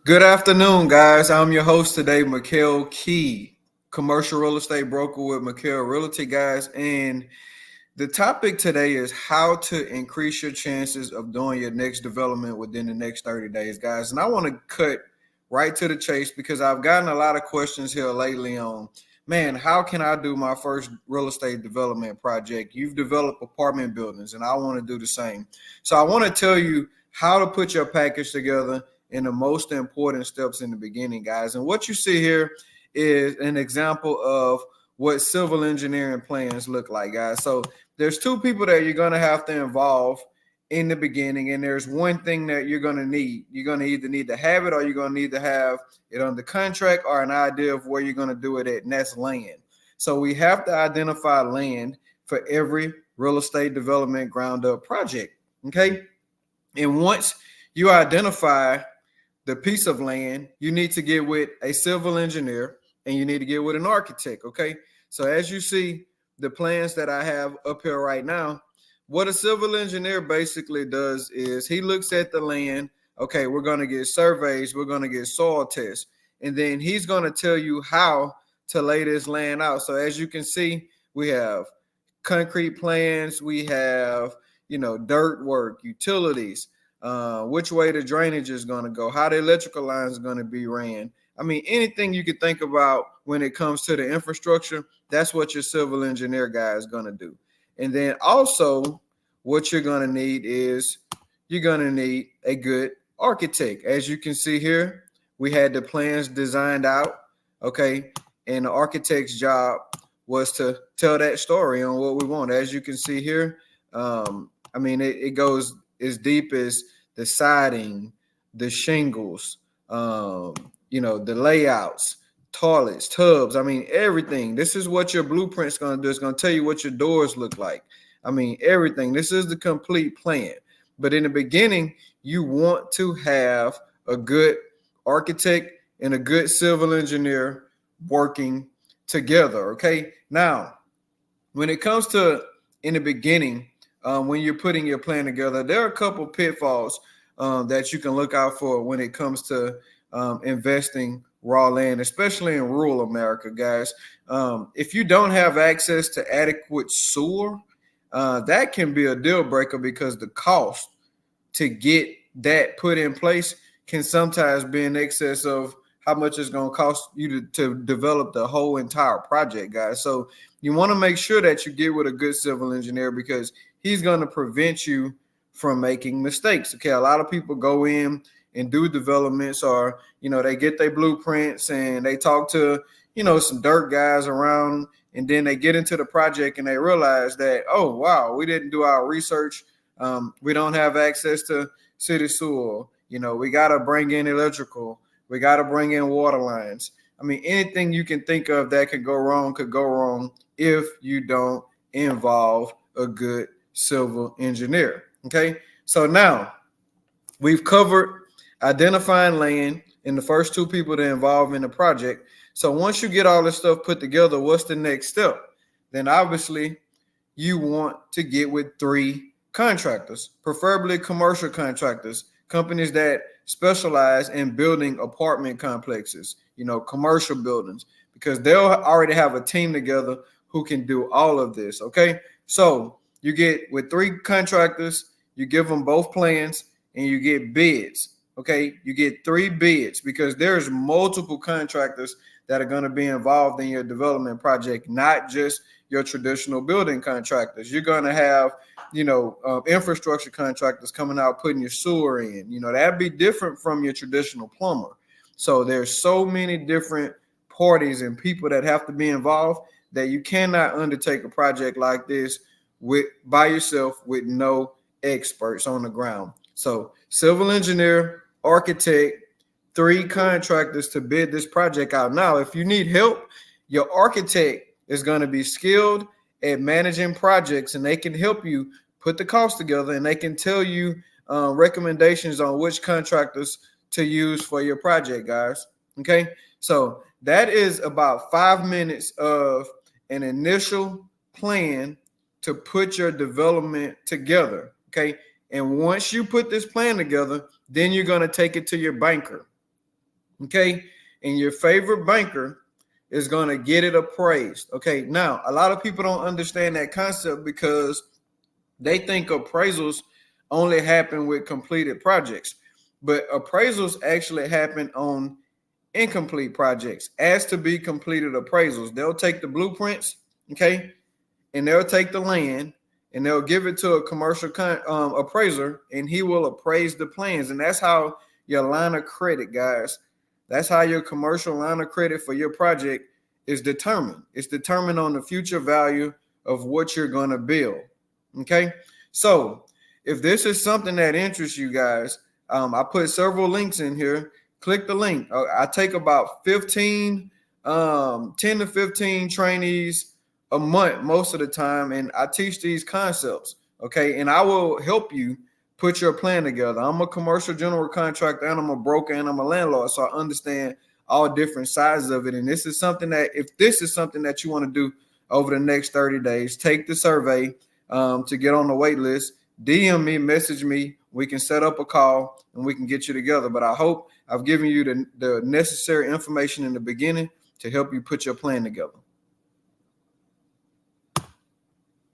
Good afternoon, guys. I'm your host today, Mikhail Key, commercial real estate broker with Mikhail Realty, guys. And the topic today is how to increase your chances of doing your next development within the next 30 days, guys. And I want to cut right to the chase because I've gotten a lot of questions here lately on, man, how can I do my first real estate development project? You've developed apartment buildings, and I want to do the same. So I want to tell you how to put your package together in the most important steps in the beginning, guys. And what you see here is an example of what civil engineering plans look like, guys. So there's two people that you're going to have to involve in the beginning, and there's one thing that you're going to need. You're going to either need to have it or you're going to need to have it under contract or an idea of where you're going to do it at, and that's land. So we have to identify land for every real estate development ground up project. Okay. And once you identify the piece of land, you need to get with a civil engineer and you need to get with an architect. Okay. So as you see the plans that I have up here right now, what a civil engineer basically does is he looks at the land. Okay, we're going to get surveys, we're going to get soil tests, and then he's going to tell you how to lay this land out. So as you can see, we have concrete plans, we have, dirt work, utilities, which way the drainage is going to go, how the electrical lines are going to be ran. I mean, anything you could think about when it comes to the infrastructure, that's what your civil engineer guy is going to do. And then also, what you're going to need is you're going to need a good architect. As you can see here, we had the plans designed out, okay? And the architect's job was to tell that story on what we want. As you can see here, it goes as deep as the siding, the shingles, the layouts, toilets, tubs. I mean, everything. This is what your blueprint's going to do. It's going to tell you what your doors look like. I mean, everything. This is the complete plan. But in the beginning, you want to have a good architect and a good civil engineer working together. Okay. Now, when it comes to in the beginning, when you're putting your plan together, there are a couple pitfalls that you can look out for when it comes to investing raw land, especially in rural America, guys. If you don't have access to adequate sewer, that can be a deal breaker because the cost to get that put in place can sometimes be in excess of how much it's going to cost you to develop the whole entire project, guys. So you want to make sure that you get with a good civil engineer because he's going to prevent you from making mistakes. Okay, a lot of people go in and do developments or, they get their blueprints and they talk to, some dirt guys around, and then they get into the project and they realize that, oh, wow, we didn't do our research. We don't have access to city sewer. We got to bring in electrical. We got to bring in water lines. I mean, anything you can think of that could go wrong if you don't involve a good civil engineer. Okay. So now we've covered identifying land and the first two people to involve in the project. So once you get all this stuff put together, what's the next step? Then obviously you want to get with three contractors, preferably commercial contractors, companies that specialize in building apartment complexes, commercial buildings, because they'll already have a team together who can do all of this. Okay. So you get with three contractors, you give them both plans and you get bids. Okay. You get three bids because there's multiple contractors that are going to be involved in your development project, not just your traditional building contractors. You're going to have, infrastructure contractors coming out, putting your sewer in, that'd be different from your traditional plumber. So there's so many different parties and people that have to be involved that you cannot undertake a project like this by yourself with no experts on the ground. So civil engineer, architect, three contractors to bid this project out. Now, if you need help, your architect is going to be skilled at managing projects, and they can help you put the cost together, and they can tell you recommendations on which contractors to use for your project, guys. Okay, so that is about 5 minutes of an initial plan to put your development together. Okay, and once you put this plan together, then you're going to take it to your banker. Okay. And your favorite banker is going to get it appraised. Okay. Now, a lot of people don't understand that concept because they think appraisals only happen with completed projects, but appraisals actually happen on incomplete projects as to be completed appraisals. They'll take the blueprints, okay, and they'll take the land and they'll give it to a commercial appraiser, and he will appraise the plans. And that's how your line of credit, guys, that's how your commercial line of credit for your project is determined. It's determined on the future value of what you're going to build. Okay. So if this is something that interests you guys, I put several links in here. Click the link. I take about 10 to 15 trainees a month most of the time, and I teach these concepts. Okay. And I will help you put your plan together. I'm a commercial general contractor, and I'm a broker, and I'm a landlord. So I understand all different sides of it. And this is something that, if this is something that you want to do over the next 30 days, take the survey to get on the wait list. DM me, message me. We can set up a call and we can get you together. But I hope I've given you the necessary information in the beginning to help you put your plan together.